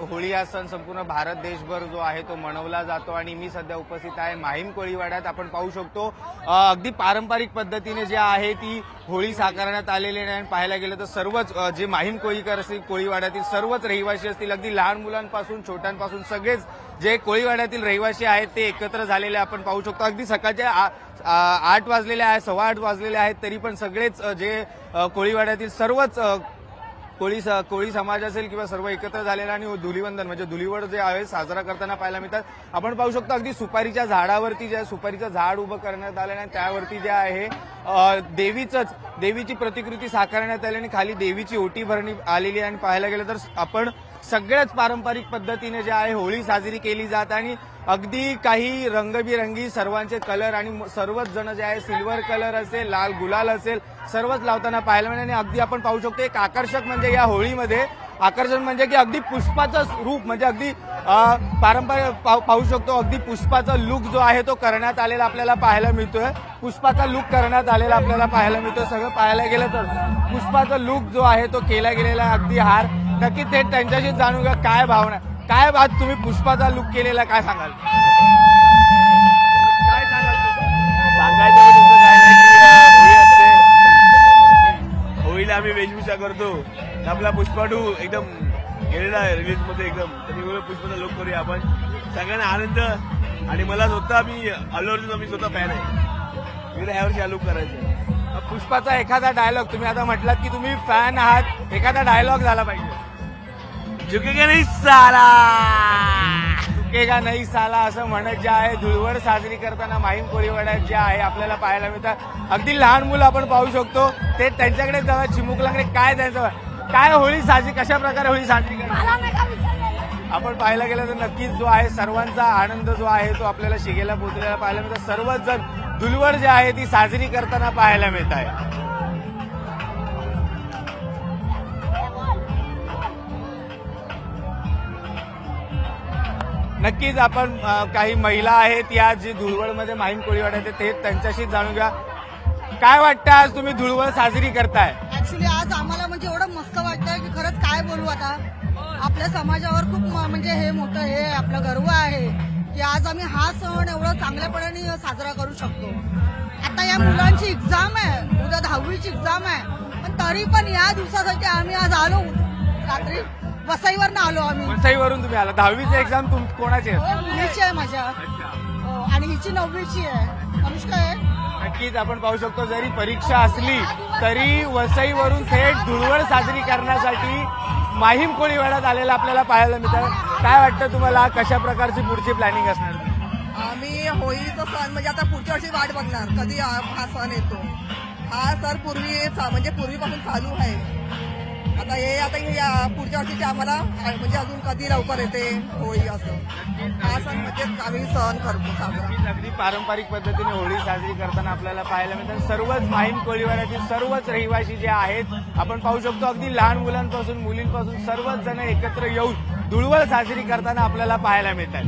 होळी हा सण संपूर्ण भारत देशभर जो आहे तो मनवला जातो आणि मी सध्या उपस्थित आहे माहीम कोळीवाड्यात. आपण पाहू शकतो अगदी पारंपरिक पद्धतीने जे आहे ती होळी साकारण्यात आलेली आहे. आणि पाहायला गेलं तर सर्वच जे माहीम कोळीकर असतील कोळीवाड्यातील सर्वच रहिवासी असतील, अगदी लहान मुलांपासून छोट्यांपासून सगळेच जे कोळीवाड्यातील रहिवासी आहेत ते एकत्र झालेले आपण पाहू शकतो. अगदी सकाळचे 8 वाजलेले आहेत, 8:15 वाजलेले आहेत, तरी पण सगळेच जे कोळीवाड्यातील सर्वच कोळी समाज असेल किंवा सर्व एकत्र झालेला आणि धुलीवंदन म्हणजे धुलीवड जे आहे साजरा करताना पाहायला मिळतात. आपण पाहू शकतो अगदी सुपारीच्या झाडावरती जे सुपारीचं झाड उभं करण्यात आलं आणि त्यावरती जे आहे देवीची प्रतिकृती साकारण्यात आली आणि खाली देवीची ओटी भरणी आलेली आहे. आणि पाहायला गेलं तर आपण सगळ्याच पारंपरिक पद्धतीने जे आहे होळी साजरी केली जात आणि अगदी काही रंगबिरंगी सर्वांचे कलर आणि सर्वच जण जे आहे सिल्वर कलर असेल, लाल गुलाल असेल, सर्वच लावताना पाहायला मिळेल. आणि अगदी आपण पाहू शकतो एक आकर्षक म्हणजे या होळीमध्ये आकर्षण म्हणजे की अगदी पुष्पाचं रूप म्हणजे अगदी पारंपरिक पाहू शकतो अगदी पुष्पाचा लुक जो आहे तो करण्यात आलेला आपल्याला पाहायला मिळतोय. पुष्पाचा लुक करण्यात आलेला आपल्याला पाहायला मिळतोय. सगळं पाहायला गेलं तर पुष्पाचा लुक जो आहे तो केला गेलेला अगदी हार. नक्की ते त्यांच्याशी जाणून घ्या काय भावना काय बात तुम्ही पुष्पाचा लुक केलेला काय सांगाल? काय सांगाल? सांगायचं म्हणजे काय नाही की होळी असते, होळीला आम्ही वेशभूषा करतो. आपला पुष्पाटू एकदम गेलेला आहे रिलीज मध्ये एकदम, तर पुष्पाचा लुक करूया आपण सगळ्यांना आनंद. आणि मला स्वतः मी अल्लू अर्जुन मी स्वतः फॅन आहे, मी ह्यावर्षी हा लुक करायचं. पुष्पाचा एखादा डायलॉग तुम्ही आता म्हटलात की तुम्ही फॅन आहात, एखादा डायलॉग झाला पाहिजे. झुकेगा नहीं साला, झुकेगा नाही साला असं म्हणत जे आहे धुळवड साजरी करताना माहीम कोळीवाड्यात जे आहे आपल्याला पाहायला मिळतात. अगदी लहान मुलं आपण पाहू शकतो ते त्यांच्याकडे जाऊया चिमुकलाकडे काय त्यांचं काय होळी साजरी कशा प्रकारे होळी साजरी करतात आपण पाहायला गेलं तर नक्कीच जो आहे सर्वांचा आनंद जो आहे तो आपल्याला शिगेला पोहोचलेला पाहायला मिळतात. सर्वच जण धुळवड जे आहे ती साजरी करताना पाहायला मिळत आहे. नक्कीच आपण काही महिला आहेत या जी धुळवडमध्ये माहीम कोळीवाड्यात ते त्यांच्याशी जाणून घ्या. काय वाटतं आज तुम्ही धुळवड साजरी करताय? ऍक्च्युली आज आम्हाला म्हणजे एवढं मस्त वाटतंय की खरंच काय बोलू आता. आपल्या समाजावर खूप म्हणजे हे मोठं हे आपलं गर्व आहे की आज आम्ही हा सण एवढं चांगल्यापणाने साजरा करू शकतो. आता या मुलांची एक्झाम आहे, उद्या 10वीची एक्झाम आहे, पण तरी पण या दिवसासाठी आम्ही आज आलो. रात्री वसईवरनं आलो आम्ही. वसईवरून तुम्ही आला. 10वीची एक्झाम कोणाची आहे? मुलीची आहे माझ्या आणि हिची 9वीची आहे. अनुष्का आहे. नक्कीच आपण पाहू शकतो जरी परीक्षा असली तरी वसईवरून थेट धुळवड साजरी करण्यासाठी माहीम कोळीवाड्यात आलेला आपल्याला पाहायला मिळतं. काय वाटतं तुम्हाला कशा प्रकारची पुढची प्लॅनिंग असणार? आम्ही होळीचा सण म्हणजे आता पुढच्या वर्षी वाट बघणार कधी हा सण येतो. हा सण पूर्वीपासून चालू आहे. आता हे पुढच्या वर्षीचे आम्हाला म्हणजे अजून कधी लवकर येते होळी असं हा सण म्हणजे आम्ही सण करतो साजरा. अगदी पारंपरिक पद्धतीने होळी साजरी करताना आपल्याला पाहायला मिळतात. सर्वच माहीम कोळीवाड्यातील सर्वच रहिवासी जे आहेत आपण पाहू शकतो अगदी लहान मुलांपासून मुलींपासून सर्वच जण एकत्र येऊन धुळवड साजरी करताना आपल्याला पाहायला मिळतात.